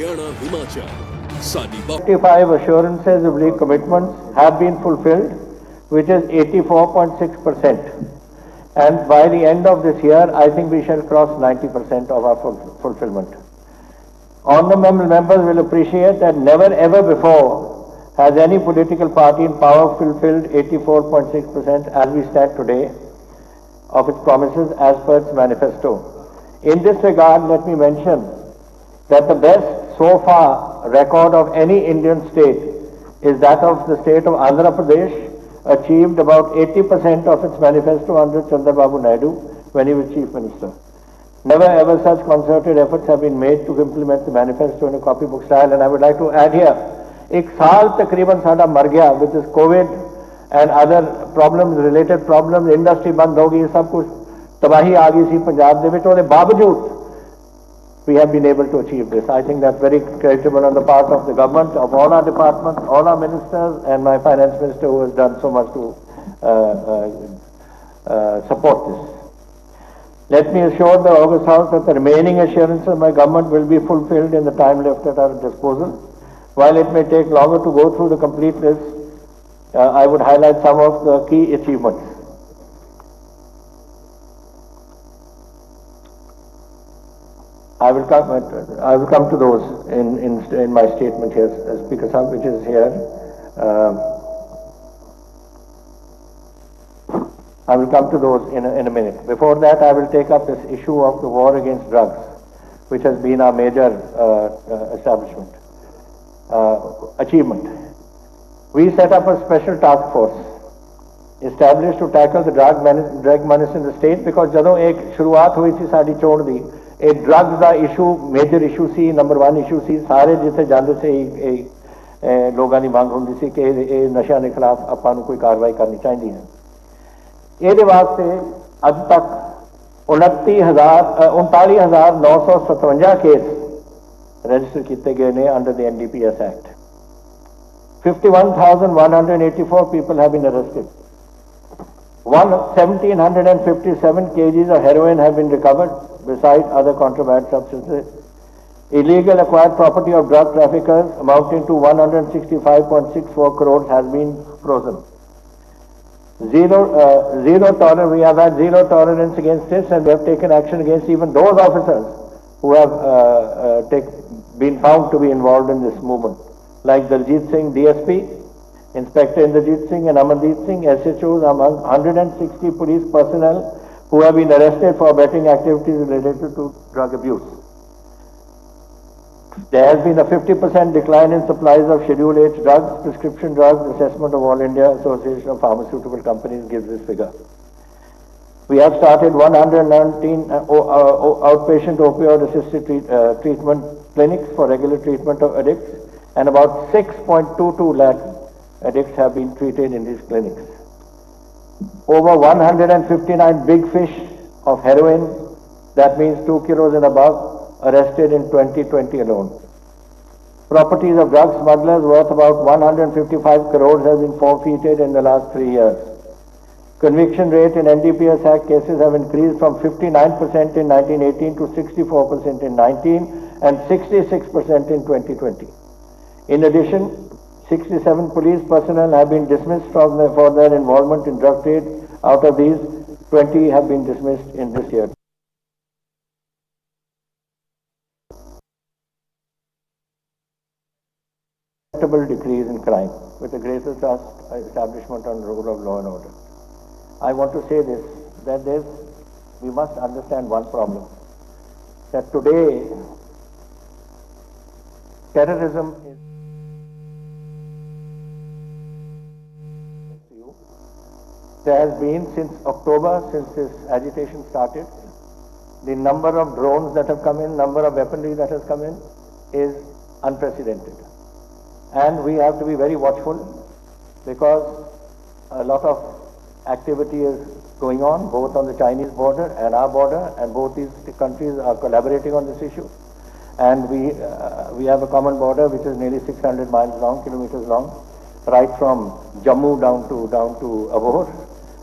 हरियाणा हिमाचल सानी 55 assurances of league commitments have been fulfilled, which is 84.6%. And by the end of this year, I think we shall cross 90% of our fulfillment. Honorable members will appreciate that never ever before has any political party in power fulfilled 84.6% as we stand today of its promises as per its manifesto. In this regard, let me mention that the best so far record of any Indian state is that of the state of Andhra Pradesh, achieved about 80% of its manifesto under Chandrababu Naidu when he was Chief Minister. Never ever such concerted efforts have been made to implement the manifesto in a copybook style, and I would like to add here, एक साल तकरीबन साडा मर गया with this COVID and other problems, related problems, industry बंद हो गई, सब कुछ तबाही आ गई सी पंजाब दे विच, ਉਹਦੇ बावजूद we have been able to achieve this. I think that's very creditable on the part of the government, of all our departments, all our ministers, and my finance minister who has done so much to support this. Let me assure the August House that the remaining assurances of my government will be fulfilled in the time left at our disposal. While it may take longer to go through the complete list, I would highlight some of the key achievements. I will come to those in my statement here, Speaker Sahib, which is here. I will come to those in a minute. Before that, I will take up this issue of the war against drugs, which has been our major achievement. We set up a special task force established to tackle the drug menace in the state, because ਜਦੋਂ एक शुरुआत हुई थी साड़ी चोण दी, ਇਹ drugs ਦਾ issue major issue ਸੀ, number 1 issue ਸੀ। ਸਾਰੇ ਜਿੱਥੇ ਜਾਂਦੇ ਸੀ ਲੋਕਾਂ ਦੀ ਮੰਗ ਹੁੰਦੀ ਸੀ ਕਿ ਇਹ ਨਸ਼ਿਆਂ ਦੇ ਖਿਲਾਫ ਆਪਾਂ ਨੂੰ ਕੋਈ ਕਾਰਵਾਈ ਕਰਨੀ ਚਾਹੀਦੀ ਹੈ। ਇਹਦੇ ਵਾਸਤੇ ਅੱਜ ਤੱਕ 39,957 ਕੇਸ ਰਜਿਸਟਰ ਕੀਤੇ ਗਏ ਨੇ under the NDPS Act. 51,184 people have been arrested. 1,757 kgs of heroin have been recovered, besides other contraband substances. Illegal acquired property of drug traffickers amounting to 165.64 crores has been frozen. Zero tolerance. We have had zero tolerance against this, and we have taken action against even those officers who have been found to be involved in this movement, like Daljit Singh, DSP, Inspector Indrajit Singh and Amandeep Singh, SHOs, among 160 police personnel who have been arrested for abetting activities related to drug abuse. There has been a 50% decline in supplies of Schedule H drugs, prescription drugs. Assessment of All India Association of Pharmaceutical Companies gives this figure. We have started 119 outpatient opioid assisted treatment clinics for regular treatment of addicts, and about 6.22 lakh addicts have been treated in these clinics. Over 159 big fish of heroin, that means 2 kilos and above, arrested in 2020 alone. Properties of drug smugglers worth about 155 crores have been forfeited in the last 3 years. Conviction rate in NDPS Act cases have increased from 59% in 1918 to 64% in 19 and 66% in 2020. In addition, 67 police personnel have been dismissed for their involvement in drug trade. Out of these, 20 have been dismissed in this year. Decrease in crime with a greater trust establishment on the rule of law and order. I want to say this, that we must understand one problem, that today terrorism is there has been since October, since this agitation started, the number of drones that have come in, number of weaponry that has come in is unprecedented. And we have to be very watchful, because a lot of activity is going on both on the Chinese border and our border, and both these countries are collaborating on this issue. And we have a common border which is nearly 600 kilometers long, right from Jammu down to Abhor,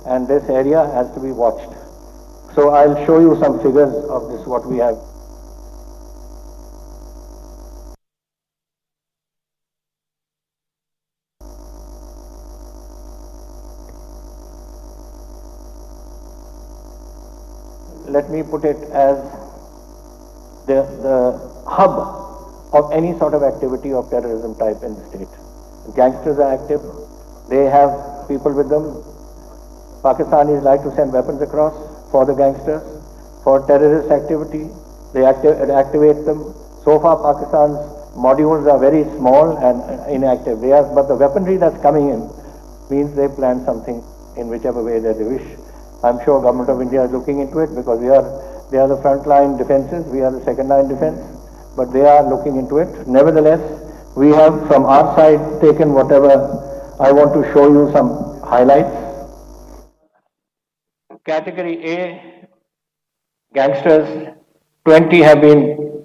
and this area has to be watched. So I'll show you some figures of this, what we have. let me put it as the hub of any sort of activity of terrorism type in the state. Gangsters are active. They have people with them. Pakistanis like to send weapons across for the gangsters, for terrorist activity. They activate them. So far, Pakistan's modules are very small and inactive. But the weaponry that's coming in means they plan something in whichever way that they wish. I'm sure Government of India is looking into it because they are the front line defenses. We are the second line defense. But they are looking into it. Nevertheless, we have from our side taken whatever. I want to show you some highlights. Category A, gangsters, 20 have been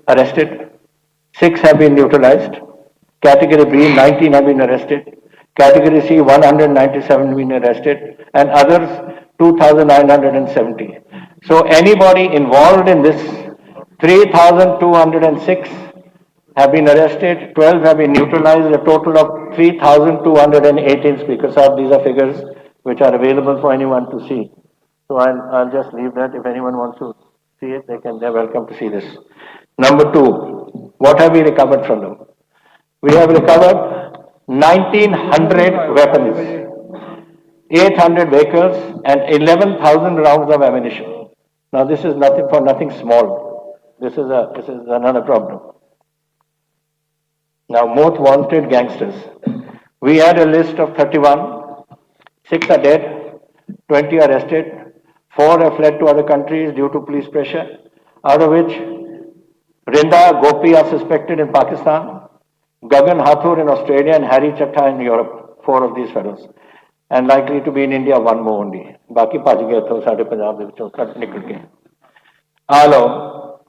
arrested, 6 have been neutralized. Category B, 19 have been arrested. Category C, 197 have been arrested, and others, 2,970. So anybody involved in this, 3,206 have been arrested, 12 have been neutralized, a total of 3,218 speakers. These are figures which are available for anyone to see. So I'll just leave that. If anyone wants to see it, they're welcome to see this. Number 2, what have we recovered from them? We have recovered 1,900 weapons, 800 vehicles, and 11,000 rounds of ammunition. Now this is nothing small. This is another problem. Now, most wanted gangsters. We had a list of 31. 6 are dead, 20 are arrested, 4 have fled to other countries due to police pressure, out of which Rinda, Gopi are suspected in Pakistan, Gagan Hathur in Australia, and Harry Chatta in Europe. 4 of these fellows. And likely to be in India, 1 more only. Baki bhaj gaye tho, sade Punjab de vichon cut nikal gaye. Alo,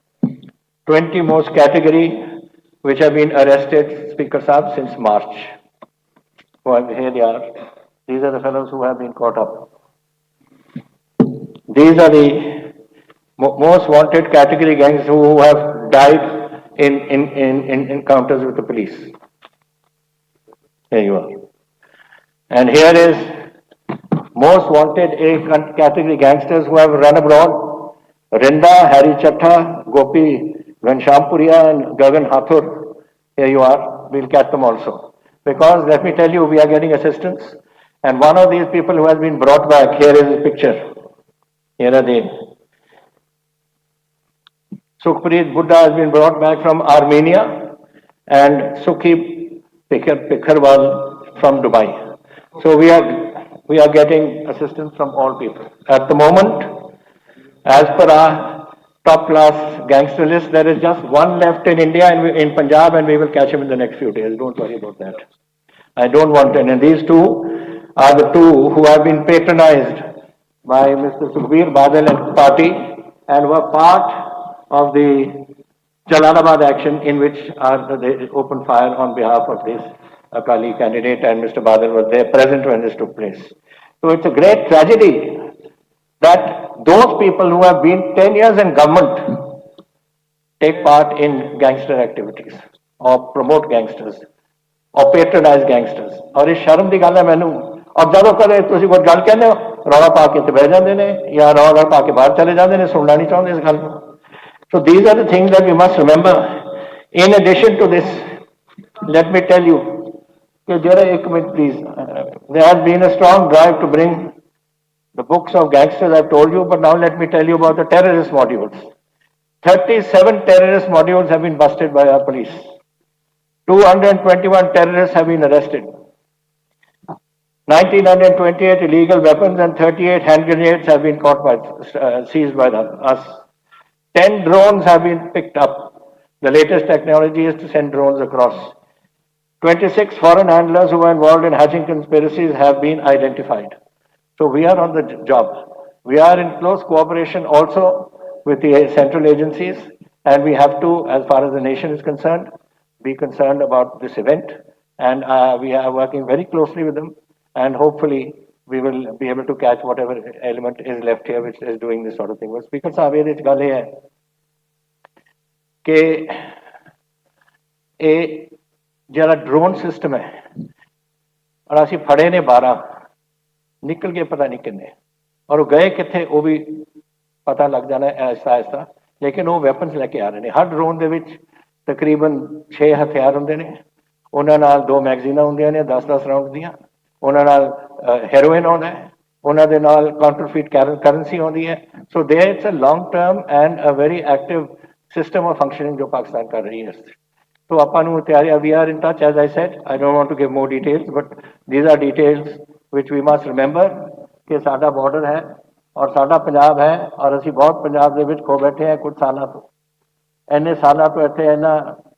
20 most category which have been arrested, Speaker Saab, since March. Well, here they are. These are the fellows who have been caught up. These are the most wanted category gangs who have died in encounters with the police. Here you are. And here is most wanted A category gangsters who have run abroad. Rinda, Harry Chatta, Gopi Ghanshampuria, and Gagan Hathur. Here you are. We'll catch them also. Because let me tell you, we are getting assistance. And one of these people who has been brought back, here is his picture. Here are they. Sukhpreet Buddha has been brought back from Armenia, and Sukhi Pikharwal from Dubai. So we are getting assistance from all people. At the moment, as per our top class gangster list, there is just 1 left in India and in Punjab, and we will catch him in the next few days. Don't worry about that. I don't want any. And these 2 are the 2 who have been patronized by Mr. Sukhbir Badal and party and were part of the Jalalabad action in which they opened fire on behalf of this Akali candidate, and Mr. Badal was there present when this took place. So it's a great tragedy that those people who have been 10 years in government take part in gangster activities or promote gangsters or patronize gangsters. और इस शर्म दी गल है मैनू और ਜਦੋਂ ਕਦੇ ਤੁਸੀਂ ਕੋਈ ਗੱਲ ਕਹਿੰਦੇ ਹੋ ਰੌਲਾ ਪਾ ਕੇ ਤੇ ਬਹਿ ਜਾਂਦੇ ਨੇ ਜਾਂ ਰੌਲਾ ਪਾ ਕੇ ਬਾਹਰ ਚਲੇ ਜਾਂਦੇ ਨੇ ਸੁਣਨਾ ਨਹੀਂ ਚਾਹੁੰਦੇ ਇਸ ਗੱਲ ਨੂੰ. So these are the things that we must remember. In addition to this, let me tell you, please, there has been a strong drive to bring the books of gangsters, I've told you, but now let me tell you about the terrorist modules. 37 terrorist modules have been busted by our police. 221 terrorists have been arrested. 1,928 illegal weapons and 38 hand grenades have been seized by us. 10 drones have been picked up. The latest technology is to send drones across. 26 foreign handlers who were involved in hatching conspiracies have been identified. So we are on the job. We are in close cooperation also with the central agencies, and we have to, as far as the nation is concerned, be concerned about this event. And we are working very closely with them, and hopefully we will be able to catch whatever element is left here which is doing this sort of thing. But Speaker Sahab, ਇਹਦੇ ਵਿੱਚ ਗੱਲ ਇਹ ਹੈ ਕਿ ਇਹ ਜਿਹੜਾ drone system ਹੈ ਔਰ ਅਸੀਂ ਫੜੇ ਨੇ 12 ਨਿਕਲ ਗਏ ਪਤਾ ਨਹੀਂ ਕਿੰਨੇ ਔਰ ਉਹ ਗਏ ਕਿੱਥੇ ਉਹ ਵੀ पता लग जाना आहिस्ता आहिस्ता, लेकिन वो वैपन्स लैके आ रहे हैं। हर ड्रोन ਦੇ ਵਿੱਚ तकरीबन 6 हथियार ਹੁੰਦੇ ਨੇ, ਉਹਨਾਂ ਨਾਲ 2 ਮੈਗਜ਼ੀਨਾਂ ਹੁੰਦੀਆਂ ਨੇ 10-10 ਰਾਉਂਡ ਦੀਆਂ, ਉਹਨਾਂ ਨਾਲ ਹੈਰੋਇਨ ਆਉਂਦਾ ਹੈ, ਉਹਨਾਂ ਦੇ ਨਾਲ ਕਾਉਂਟਰਫੀਟ ਕਰੰਸੀ ਆਉਂਦੀ ਹੈ। So there it's a long term and a very active system of functioning जो पाकिस्तान कर रही है। तो ਆਪਾਂ ਨੂੰ ਤਿਆਰੀ, we are in touch, as I said, I don't want to give more details, but these are details which we must remember कि साडा बॉर्डर है और साडा पंजाब है, और असी बहुत पंजाब दे विच खो बैठे हैं कुछ सालों तो। इन्ने सालों तो इत्थे इन्ना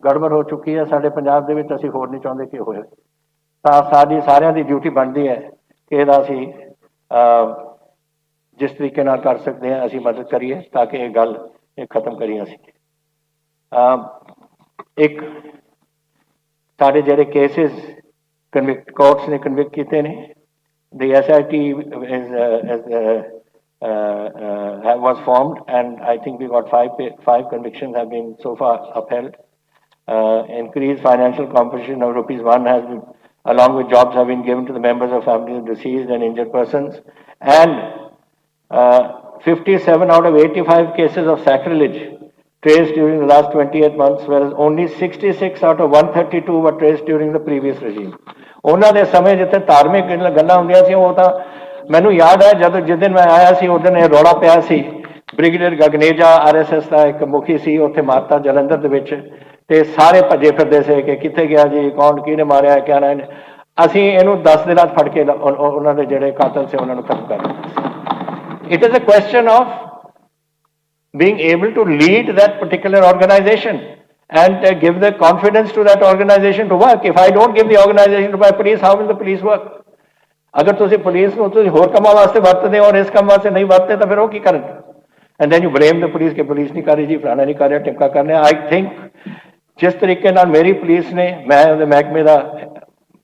गड़बड़ हो चुकी है साडे पंजाब दे विच, असी होर नहीं चाहुंदे कि होए। तां साडी सारियां दी ड्यूटी बनदी है कि इहदा असी जिस तरीके नाल कर सकते हैं असी मदद करिए ताकि ये गल खत्म करिए। असी एक साढ़े जेडे केसेस कन्विक्ट कोर्ट्स ने कन्विक्ट किए ने, the SIT was formed, and I think we got five convictions have been so far upheld. Increased financial compensation of ₹1 has been, along with jobs, have been given to the members of families of deceased and injured persons, and 57 out of 85 cases of sacrilege traced during the last 28 months, whereas only 66 out of 132 were traced during the previous regime. ਉਹਨਾਂ ਦੇ ਸਮੇਂ ਜਿੱਥੇ ਧਾਰਮਿਕ ਗੱਲਾਂ ਹੁੰਦੀਆਂ ਸੀ, ਉਹ ਤਾਂ ਮੈਨੂੰ ਯਾਦ ਹੈ ਜਦੋਂ ਜਿਸ ਦਿਨ ਮੈਂ ਆਇਆ ਸੀ ਉਸ ਦਿਨ ਇਹ ਰੌਲਾ ਪਿਆ ਸੀ। ਬ੍ਰਿਗੇਡੀਅਰ ਗਗਨੇਜਾ RSS ਦਾ ਇੱਕ ਮੁਖੀ ਸੀ, ਉੱਥੇ ਮਾਰਤਾ ਜਲੰਧਰ ਦੇ ਵਿੱਚ, ਤੇ ਸਾਰੇ ਭੱਜੇ ਫਿਰਦੇ ਸੀ ਕਿ ਕਿੱਥੇ ਗਿਆ ਜੀ, ਕੌਣ ਕਿਹਨੇ ਮਾਰਿਆ, ਕਿਆ ਨਾ। ਅਸੀਂ ਇਹਨੂੰ 10 ਦਿਨਾਂ 'ਚ ਫੜ ਕੇ ਉਹਨਾਂ ਦੇ ਜਿਹੜੇ ਕਾਤਲ ਸੀ ਉਹਨਾਂ ਨੂੰ ਖਤਮ ਕਰ ਦਿੱਤਾ। It is a question of being able to lead that particular organization and give the confidence to that organization to work. If I don't give the organization to my police, how will the police work? अगर तुसी police को तुसी होर कामां वास्ते वरतदे और इस काम वास्ते नहीं वरतदे तो फिर वो की करन? And then you blame the police कि पुलिस नहीं कर रही जी, फलाना नहीं कर रहा, टिमका करने। I think जिस तरीके नाल मेरी पुलिस ने, मैं उहदे महकमे दा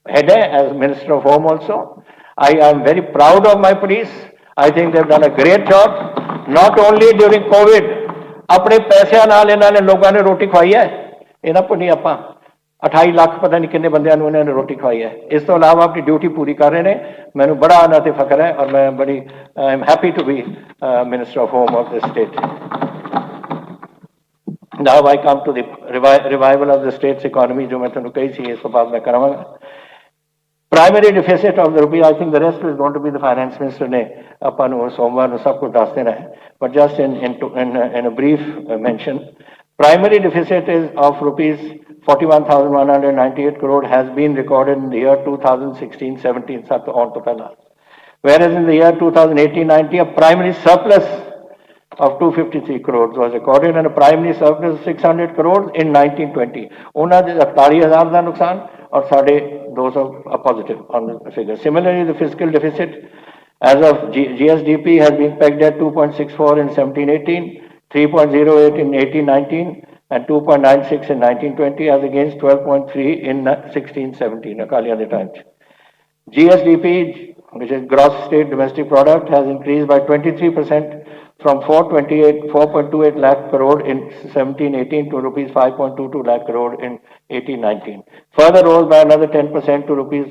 head है as Minister of Home also, I am very proud of my police. I think they've done a great job, not only during COVID, अपने पैसों नाल इन्हां ने लोगों ने रोटी खवाई है, इन्हां को नहीं आपां 28 लाख पता नहीं किन्ने बंदियां नूं इन्हां ने रोटी खवाई है। इस तो इलावा अपनी ड्यूटी पूरी कर रहे हैं। मैनूं बड़ा इन्हां ते फख्र है और मैं बड़ी I am happy to be minister of home of this state. Now I come to the revival of the state's economy, जो मैं तुहानूं कही सी, इस तो बाद मैं करांगा। Primary deficit of the rupee, I think the rest is going to be the finance minister ने अपन और सोमवार को सब कुछ दास देना है, but just in a brief mention, primary deficit is of rupees 41,198 crore has been recorded in the year 2016-17 सब on to पहला, whereas in the year 2018-19 a primary surplus of 253 crores was recorded and a primary surplus of 600 crores in 1920. उन्हां दे 48,000 ਦਾ ਨੁਕਸਾਨ और 250 positive on the figure. Similarly, the fiscal deficit as of GSDP has been pegged at 2.64 in 17-18, 3.08 in 18-19, and 2.96 in 19-20, as against 12.3 in 16-17, Akalia the times. GSDP, which is gross state domestic product, has increased by 23% from 4.28 lakh crore in 17-18 to rupees 5.22 lakh crore in 18-19. Further rose by another 10% to rupees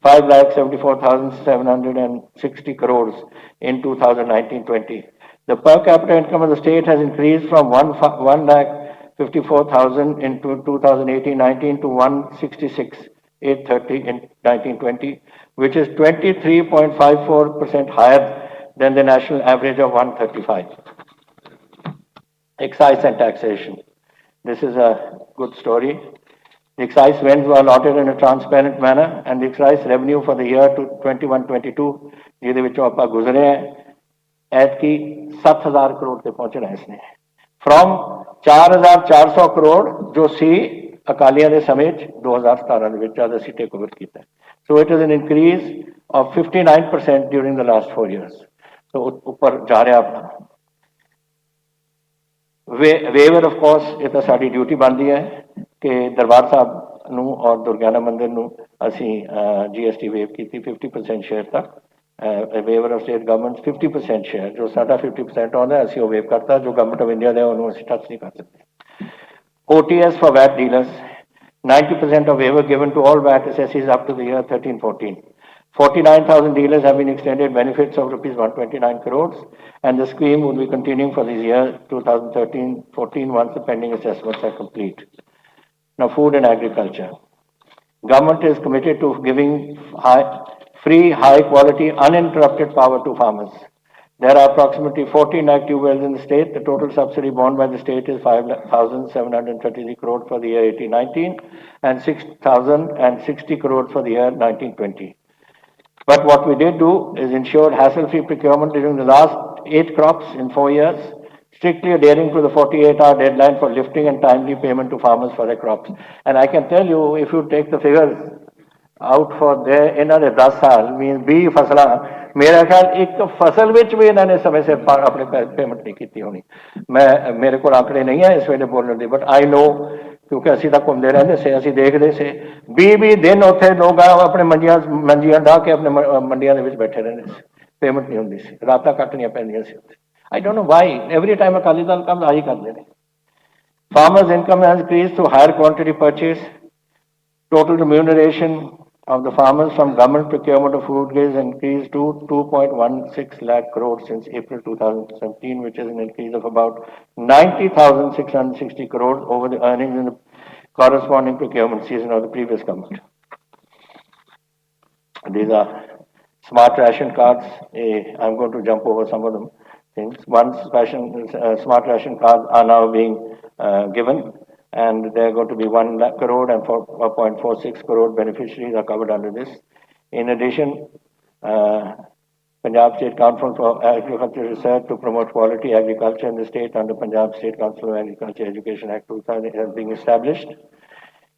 5,74,760 crores in 2019-20. The per capita income of the state has increased from 1,54,000 in 2018-19 to 166,830 in 19-20, which is 23.54% higher than the national average of 135. Excise and taxation. This is a good story. The excise revenues were allotted in a transparent manner, and the excise revenue for the year 21-22, ਜਿਹਦੇ ਵਿੱਚੋਂ ਆਪਾਂ ਗੁਜ਼ਰੇ हैं, ਐਤਕੀ 7,000 ਕਰੋੜ ਤੇ ਪਹੁੰਚਣਾ ਇਸਨੇ, from 4,400 crore ਜੋ ਸੀ ਅਕਾਲੀਆਂ ਦੇ ਸਮੇਂ 2017 ਦੇ ਵਿੱਚ ਜਦ ਅਸੀਂ ਟੇਕ ਓਵਰ ਕੀਤਾ। So it is an increase of 59% during the last 4 years. तो ऊपर जा रहा अपना वेवर ऑफ कोर्स, ये तो साड़ी ड्यूटी बनती है कि दरबार साहब नूं और दुर्गियाना मंदिर नूं असी GST वेव की 50% शेयर तक, waiver of state government 50% share जो साडा 50% आउंदा असी वो वेव करता, जो गवर्नमेंट ऑफ इंडिया दे उहनूं असी टच नहीं कर सकते। OTS for VAT dealers, 90% of waiver given to all VAT assessees up to the year 13-14. 49,000 dealers have been extended benefits of rupees 129 crores, and the scheme will be continuing for this year 2013-14 once the pending assessments are complete. Now, food and agriculture. Government is committed to giving free, high quality, uninterrupted power to farmers. There are approximately 14 lakh tube wells in the state. The total subsidy borne by the state is 5,733 crore for the year 1819 and 6,060 crore for the year 1920. But what we did do is ensure hassle-free procurement during the last 8 crops in 4 years, strictly adhering to the 48-hour deadline for lifting and timely payment to farmers for their crops. And I can tell you, if you take the figures out for their ਇਹਨਾਂ ਦੇ 10 ਸਾਲ means 20 ਫਸਲਾਂ ਮੇਰਾ ਖਿਆਲ ਇੱਕ ਫਸਲ ਵਿੱਚ ਵੀ ਇਹਨਾਂ ਨੇ ਸਮੇਂ ਸਿਰ ਆਪਣੇ ਪੇਮੈਂਟ ਨਹੀਂ ਕੀਤੀ ਹੋਣੀ ਮੈਂ ਮੇਰੇ ਕੋਲ ਆંકੜੇ ਨਹੀਂ ਹੈ ਇਸ ਵੇਲੇ ਬੋਲਣ ਦੇ ਬਟ ਆਈ ਨੋ ਕਿਉਂਕਿ ਅਸੀਂ ਤਾਂ ਘੁੰਮਦੇ ਰਹਿੰਦੇ ਸੀ ਅਸੀਂ ਦੇਖਦੇ ਸੀ 20 ਦਿਨ ਉੱਥੇ ਲੋਕ ਆਪਣੇ ਮੰਜੀਆਂ ਢਾ ਕੇ ਆਪਣੇ ਮੰਡੀਆਂ ਦੇ ਵਿੱਚ ਬੈਠੇ ਰਹਿੰਦੇ ਸੀ ਪੇਮੈਂਟ ਨਹੀਂ ਹੁੰਦੀ ਸੀ ਰਾਤਾਂ ਕੱਟਣੀਆਂ ਪੈਂਦੀਆਂ ਸੀ ਉੱਥੇ I don't know why every time Akali Dal ਕੰਮ ਆਹੀ ਕਰਦੇ ਨੇ farmers income has increased through higher quantity purchase total remuneration of the farmers from government procurement of food grains increased to 2.16 lakh crores since April 2017, which is an increase of about 90,660 crores over the earnings in the corresponding procurement season of the previous government. These are smart ration cards. I'm going to jump over some of them things. One smart ration cards are now being given, and there are going to be 1 lakh crore and 4.46 crore beneficiaries are covered under this. In addition, Punjab State Council for Agricultural Research to promote quality agriculture in the state under Punjab State Council of Agriculture Education Act 2000 has been established.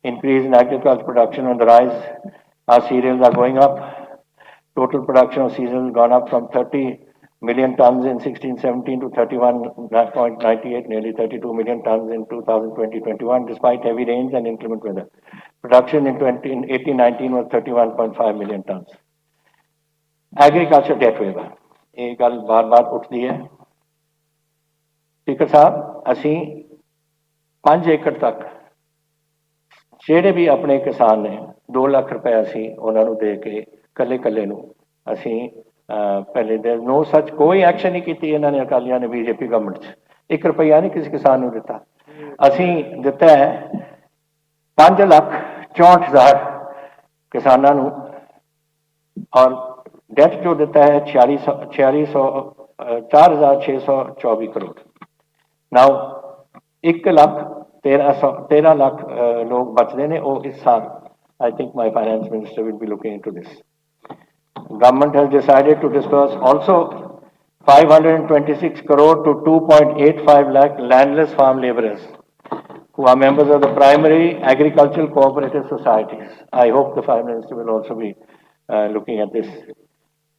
Increase in agriculture production on the rise. Our cereals are going up. Total production of cereals gone up from 30 million tons in 16-17 to 31.98, nearly 32 million tons in 2020-21, despite heavy rains and inclement weather. Production in 18-19 was 31.5 million tons. Agriculture debt waiver. ये गल बार-बार उठती है. Speaker साहब, ਅਸੀਂ 5 ਏਕੜ ਤੱਕ ਜਿਹੜੇ ਵੀ ਆਪਣੇ ਕਿਸਾਨ ਨੇ 2 ਲੱਖ ਰੁਪਏ ਅਸੀਂ ਉਹਨਾਂ ਨੂੰ ਦੇ ਕੇ ਕੱਲੇ ਨੂੰ ਅਸੀਂ ਪਹਿਲੇ ਦੇ ਨੋ ਸੱਚ ਕੋਈ ਐਕਸ਼ਨ ਨਹੀਂ ਕੀਤੀ ਇਹਨਾਂ ਨੇ ਅਕਾਲੀਆਂ ਨੇ ਬੀਜੇਪੀ ਗਵਰਨਮੈਂਟ 'ਚ 1 ਰੁਪਈਆ ਨਹੀਂ ਕਿਸੇ ਕਿਸਾਨ ਨੂੰ ਦਿੱਤਾ ਅਸੀਂ ਦਿੱਤਾ ਹੈ 5,64,000 ਕਿਸਾਨਾਂ ਨੂੰ ਔਰ डेट जो देता है 4,624 करोड़ नाउ 1,13 लाख लोग बचते हैं वो इस साल I think my finance minister will be looking into this government has decided to disperse also 526 crore to 2.85 lakh landless farm laborers who are members of the primary agricultural cooperative societies. I hope the Prime Minister will also be looking at this.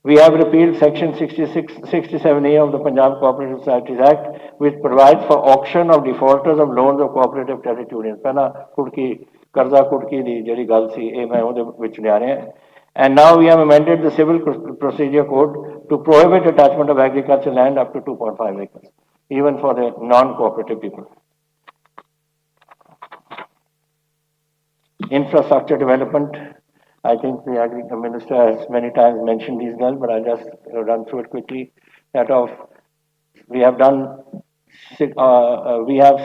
We have repealed Section 67A of the Punjab Cooperative Societies Act, which provides for auction of defaulters of loans of cooperative credit unions. पहला कुड़की कर्जा कुड़की दी जड़ी गल सी ये मैं उधे विच ले आ रहे हैं. And now we have amended the Civil Procedure Code to prohibit attachment of agricultural land up to 2.5 acres, even for the non-cooperative people. Infrastructure development. I think the Agriculture Minister has many times mentioned these girls, but I'll just run through it quickly. We have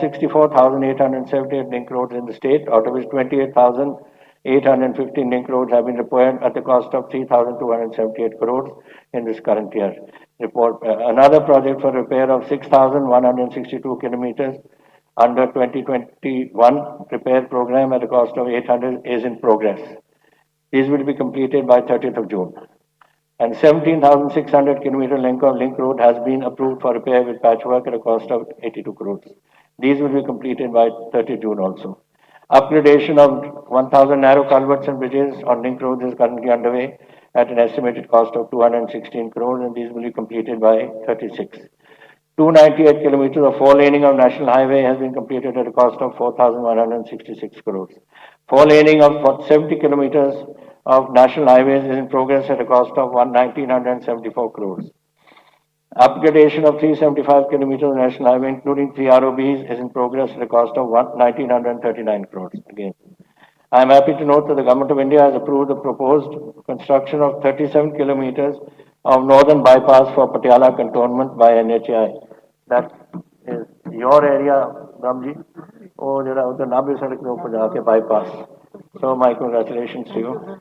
64,878 link roads in the state, out of which 28,815 link roads have been repaired at the cost of 3,278 crores in this current year. Another project for repair of 6,162 kilometers under 2021 repair program at a cost of 800 is in progress. These will be completed by 30th of June. And 17,600 kilometer length of link road has been approved for repair with patchwork at a cost of 82 crores. These will be completed by 30th June also. Upgradation of 1,000 narrow culverts and bridges on link roads is currently underway at an estimated cost of 216 crores, and these will be completed by 36. 298 kilometers of four laning of national highway has been completed at a cost of 4,166 crores. Four laning of 70 kilometers of national highways is in progress at a cost of 1,974 crores. Upgradation of 375 kilometers of national highway, including 3 ROBs, is in progress at a cost of 1,939 crores again. I am happy to note that the Government of India has approved the proposed construction of 37 kilometers of northern bypass for Patiala cantonment by NHAI. That is your area, Ramji. और जरा उधर नाभे सड़क के ऊपर जाके bypass. So my congratulations to you.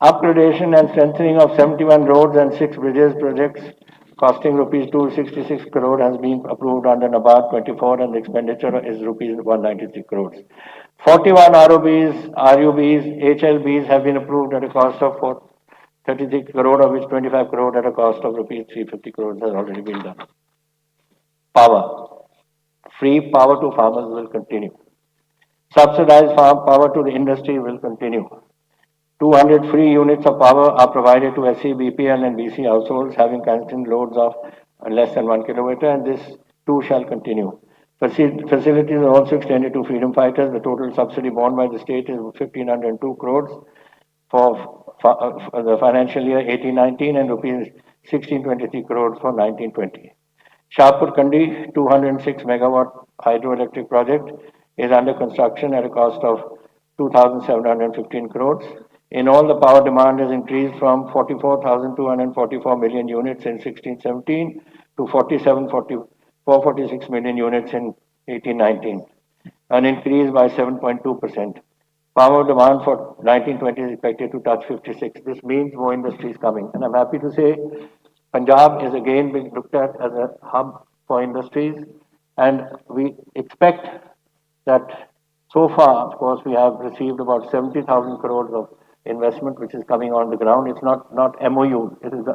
Upgradation and strengthening of 71 roads and 6 bridges projects costing rupees 266 crore has been approved under NABARD 24 and the expenditure is rupees 193 crores. 41 ROBs, RUBs, HLBs have been approved at a cost of 33 crore, of which 25 crore at a cost of rupees 350 crores has already been done. Power. Free power to farmers will continue. Subsidized farm power to the industry will continue. 200 free units of power are provided to SC, BPL and BC households having constant loads of less than 1 kilometer, and this too shall continue. Facilities are also extended to freedom fighters. The total subsidy borne by the state is 1,502 crores for the financial year 18-19 and rupees 1,623 crores for 19-20. Shahpur Kandi 206 megawatt hydroelectric project is under construction at a cost of 2,715 crores. In all, the power demand has increased from 44,244 million units in 16-17 to 446 million units in 18-19, an increase by 7.2%. Power demand for 1920 is expected to touch 56. This means more industry is coming. And I'm happy to say Punjab is again being looked at as a hub for industries. And we expect that so far, of course, we have received about 70,000 crores of investment which is coming on the ground. It's not MOU. It is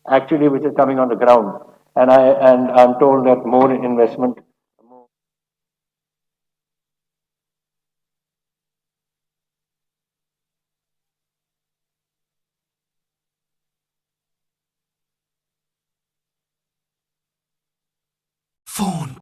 actually which is coming on the ground. And I'm told that more investment phone